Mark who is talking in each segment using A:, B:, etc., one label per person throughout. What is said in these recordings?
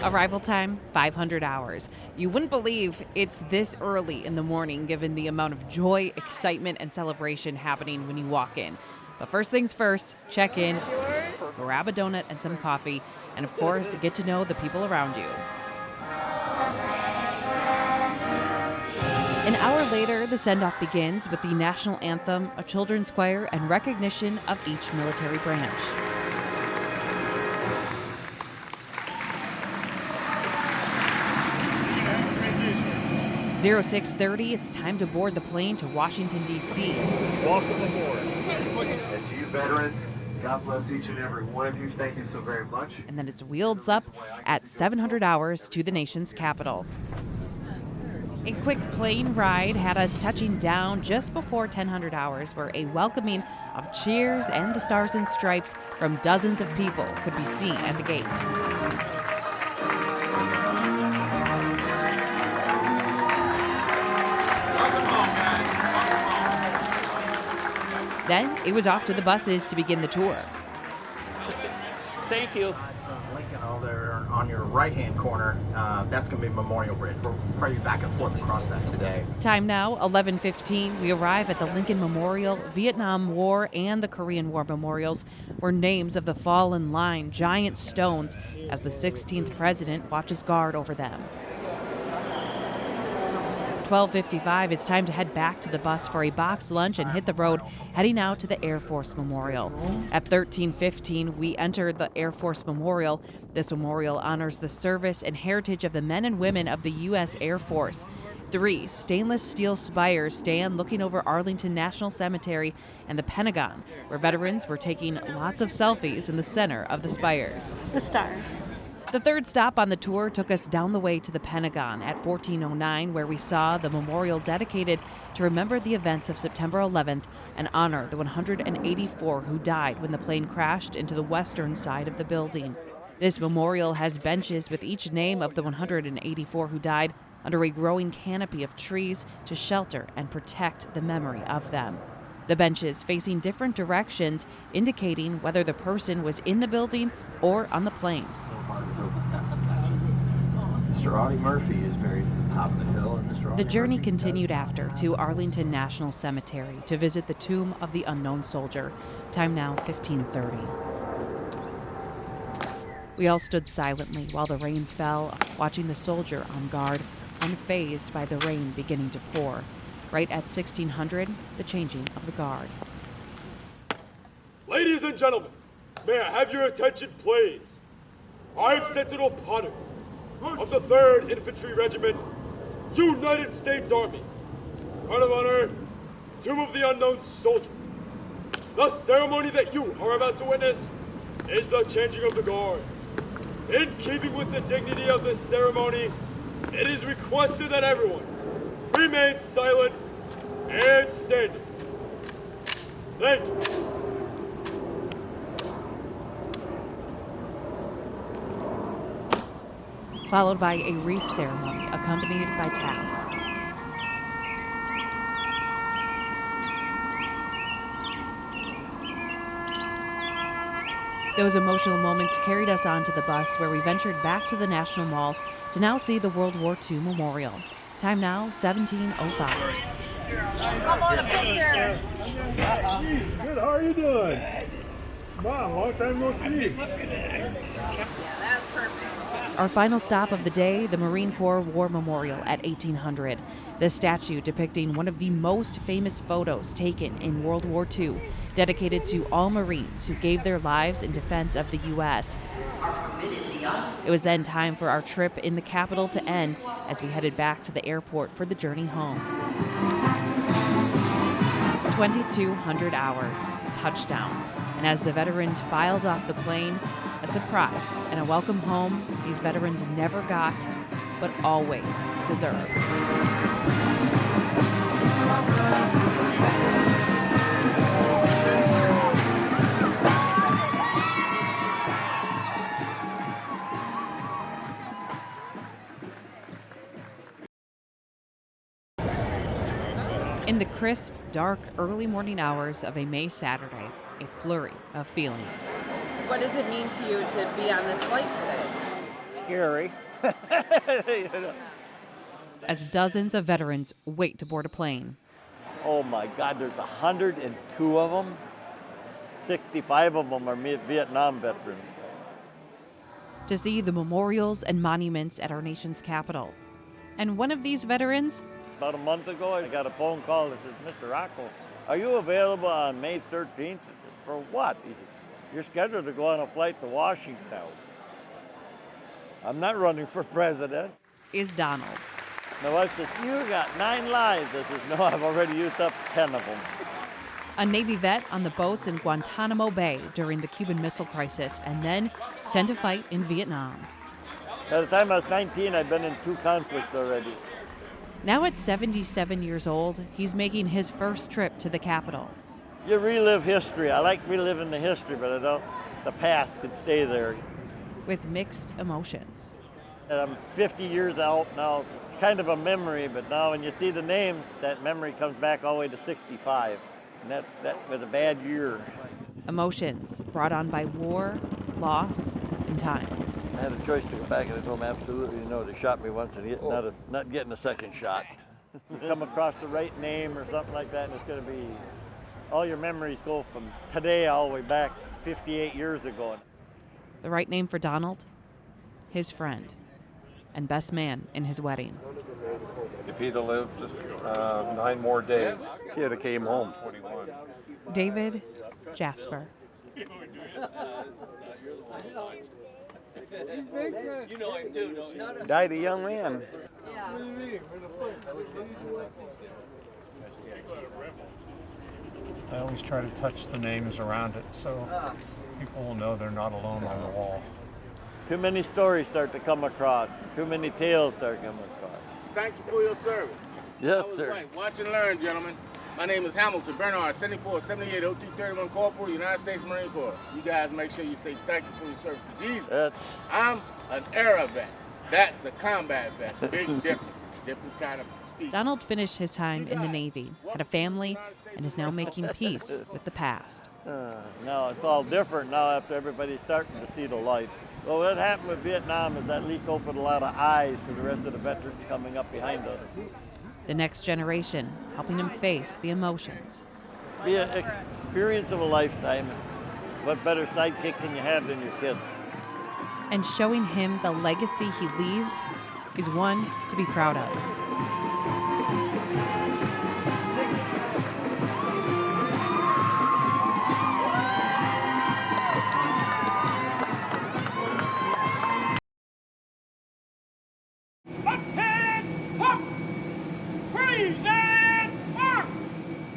A: Arrival time, 500 hours. You wouldn't believe it's this early in the morning given the amount of joy, excitement, and celebration happening when you walk in. But first things first, check in, grab a donut and some coffee, and of course, get to know the people around you. An hour later, the send-off begins with the national anthem, a children's choir, and recognition of each military branch. At 06:30, it's time to board the plane to Washington, D.C.
B: Welcome aboard. As you veterans, God bless each and every one of you. Thank you so very much.
A: And then it's wheels up at 700 hours to the nation's capital. A quick plane ride had us touching down just before 1000 hours, where a welcoming of cheers and the Stars and Stripes from dozens of people could be seen at the gate. Then it was off to the buses to begin the tour.
C: Thank you.
D: Lincoln over there on your right-hand corner, that's going to be Memorial Bridge. We'll probably back and forth across that today.
A: Time now, 11:15. We arrive at the Lincoln Memorial, Vietnam War, and the Korean War memorials, where names of the fallen line giant stones as the 16th president watches guard over them. 12:55, it's time to head back to the bus for a boxed lunch and hit the road, heading out to the Air Force Memorial. At 13:15, we enter the Air Force Memorial. This memorial honors the service and heritage of the men and women of the U.S. Air Force. 3 stainless steel spires stand looking over Arlington National Cemetery and the Pentagon, where veterans were taking lots of selfies in the center of the spires.
E: The star.
A: The third stop on the tour took us down the way to the Pentagon at 1409, where we saw the memorial dedicated to remember the events of September 11th and honor the 184 who died when the plane crashed into the western side of the building. This memorial has benches with each name of the 184 who died under a growing canopy of trees to shelter and protect the memory of them. The benches facing different directions, indicating whether the person was in the building or on the plane.
D: Mr. Audie Murphy is buried at the top of the hill. And Mr.
A: The journey continued after to Arlington National Cemetery to visit the tomb of the unknown soldier. Time now 15:30. We all stood silently while the rain fell, watching the soldier on guard, unfazed by the rain beginning to pour. Right at 1600, the changing of the guard.
F: Ladies and gentlemen, may I have your attention, please? I am Sentinel Potter of the 3rd Infantry Regiment, United States Army. Guard of Honor, Tomb of the Unknown Soldier. The ceremony that you are about to witness is the changing of the guard. In keeping with the dignity of this ceremony, it is requested that everyone remain silent and standing. Thank you.
A: Followed by a wreath ceremony accompanied by taps. Those emotional moments carried us onto the bus, where we ventured back to the National Mall to now see the World War II Memorial. Time now, 17:05.
E: Come on, a picture.
F: Good, how are you doing? Come on, long time no see.
E: That's perfect.
A: Our final stop of the day, the Marine Corps War Memorial at 1800. The statue depicting one of the most famous photos taken in World War II, dedicated to all Marines who gave their lives in defense of the U.S. It was then time for our trip in the capital to end as we headed back to the airport for the journey home. 2200 hours, touchdown. And as the veterans filed off the plane, a surprise and a welcome home these veterans never got, but always deserved. In the crisp, dark, early morning hours of a May Saturday, a flurry of feelings.
E: What does it mean to you to be on this flight today?
C: scary.
A: As dozens of veterans wait to board a plane.
C: Oh my God, there's 102 of them. 65 of them are Vietnam veterans.
A: To see the memorials and monuments at our nation's capital. And one of these veterans,
C: About a month ago, I got a phone call that says, Mr. Rocco, are you available on May 13th? I says, for what? He said, you're scheduled to go on a flight to Washington now. I'm not running for president.
A: is Donald.
C: My wife says, you got 9 lives. I says, no, I've already used up 10 of them.
A: A Navy vet on the boats in Guantanamo Bay during the Cuban Missile Crisis, and then sent to fight in Vietnam.
C: By the time I was 19, I'd been in 2 conflicts already.
A: Now at 77 years old, he's making his first trip to the Capitol.
C: You relive history. I like reliving the history, but I don't. The past could stay there.
A: With mixed emotions.
C: And I'm 50 years out now. So it's kind of a memory, but now when you see the names, that memory comes back all the way to 65. And that was a bad year.
A: Emotions brought on by war, loss, and time.
C: I had a choice to go back, and I told them absolutely no. They shot me once, and not getting a second shot. Come across the right name or something like that, and it's going to be, all your memories go from today all the way back 58 years ago.
A: The right name for Donald? His friend, and best man in his wedding.
G: If he'd have lived 9 more days,
C: He had came home.
G: 21.
A: David Jasper.
C: Died a young man.
H: I always try to touch the names around it so people will know they're not alone on the wall.
C: Too many stories start to come across. Too many tales start coming across.
I: Thank you for your service.
C: Yes,
I: That was
C: sir.
I: right. Watch and learn, gentlemen. My name is Hamilton Bernard, 7478 0231 Corporal, United States Marine Corps. You guys make sure you say thank you for your service to Jesus. I'm an era vet. That's a combat vet. Big different kind of speech.
A: Donald finished his time in the Navy, had a family, and is now making peace with the past.
C: Now it's all different now after everybody's starting to see the light. Well, what happened with Vietnam is at least opened a lot of eyes for the rest of the veterans coming up behind us.
A: The next generation helping him face the emotions.
C: Be an experience of a lifetime. What better sidekick can you have than your kids?
A: And showing him the legacy he leaves is one to be proud of.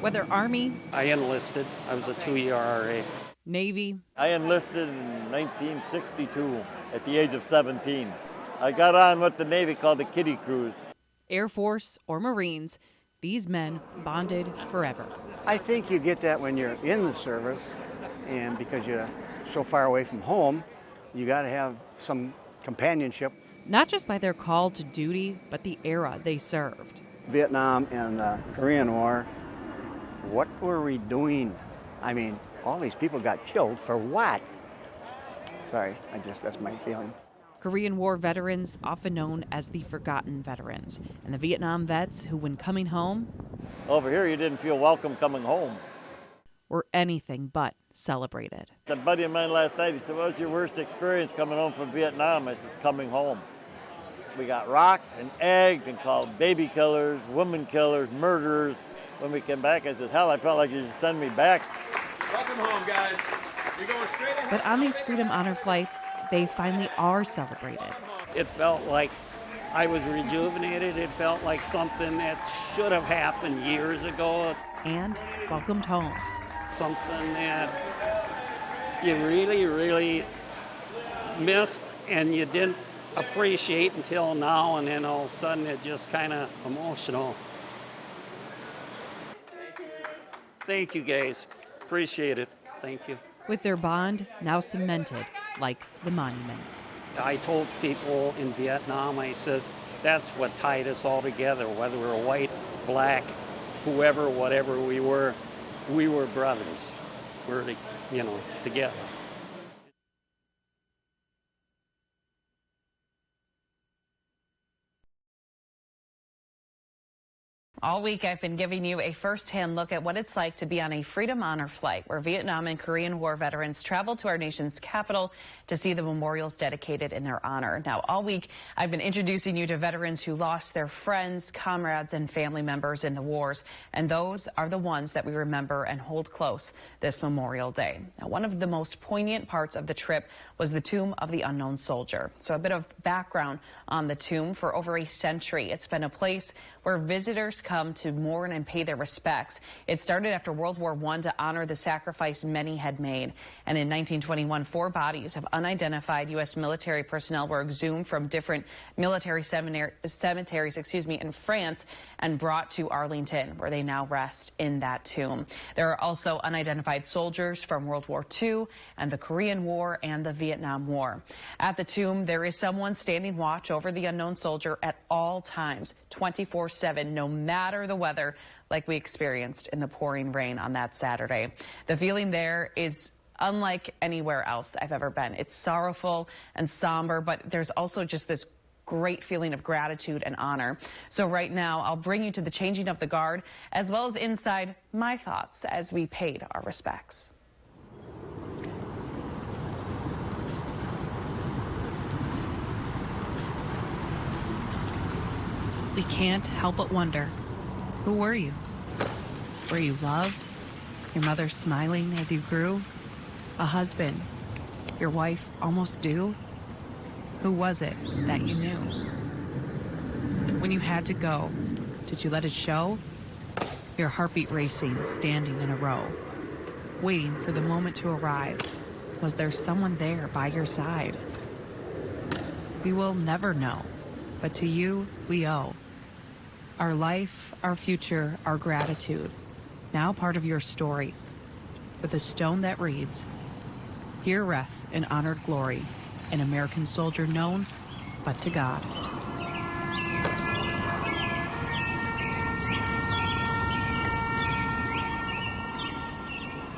A: Whether Army,
J: I enlisted. I was a 2-year RA.
A: Navy,
C: I enlisted in 1962 at the age of 17. I got on what the Navy called the kiddie cruise.
A: Air Force, or Marines, these men bonded forever.
K: I think you get that when you're in the service, and because you're so far away from home, you got to have some companionship.
A: Not just by their call to duty, but the era they served.
K: Vietnam and the Korean War, what were we doing? I mean, all these people got killed for what? Sorry, that's my feeling.
A: Korean War veterans, often known as the forgotten veterans, and the Vietnam vets who, when coming home,
C: Over here, you didn't feel welcome coming home.
A: were anything but celebrated.
C: A buddy of mine last night, he said, what was your worst experience coming home from Vietnam? I said, coming home. We got rocked and egged and called baby killers, woman killers, murderers. When we came back, I said, hell, I felt like you should send me back.
G: Welcome home, guys. You're going straight ahead.
A: But on these Freedom Honor flights, they finally are celebrated.
J: It felt like I was rejuvenated. It felt like something that should have happened years ago.
A: And welcomed home.
J: Something that you really, really missed and you didn't appreciate until now, and then all of a sudden it just kind of emotional. Thank you, guys. Appreciate it. Thank you.
A: With their bond now cemented like the monuments.
J: I told people in Vietnam, I says, that's what tied us all together, whether we were white, black, whoever, whatever we were brothers. We're, together.
A: All week, I've been giving you a first-hand look at what it's like to be on a Freedom Honor flight, where Vietnam and Korean War veterans travel to our nation's capital to see the memorials dedicated in their honor. Now, all week, I've been introducing you to veterans who lost their friends, comrades, and family members in the wars, and those are the ones that we remember and hold close this Memorial Day. Now, one of the most poignant parts of the trip was the Tomb of the Unknown Soldier. So a bit of background on the tomb. For over a century, it's been a place where visitors come to mourn and pay their respects. It started after World War I to honor the sacrifice many had made. And in 1921, 4 bodies of unidentified U.S. military personnel were exhumed from different military cemeteries in France and brought to Arlington, where they now rest in that tomb. There are also unidentified soldiers from World War II and the Korean War and the Vietnam War. At the tomb, there is someone standing watch over the unknown soldier at all times, 24/7, no matter the weather, like we experienced in the pouring rain on that Saturday. The feeling there is unlike anywhere else I've ever been. It's sorrowful and somber, but there's also just this great feeling of gratitude and honor. So right now, I'll bring you to the changing of the guard, as well as inside my thoughts as we paid our respects. We can't help but wonder, who were you? Were you loved? Your mother smiling as you grew? A husband? Your wife almost due? Who was it that you knew? When you had to go, did you let it show? Your heartbeat racing, standing in a row, waiting for the moment to arrive. Was there someone there by your side? We will never know, but to you we owe our life, our future, our gratitude, now part of your story, with a stone that reads, "Here rests in honored glory, an American soldier known but to God."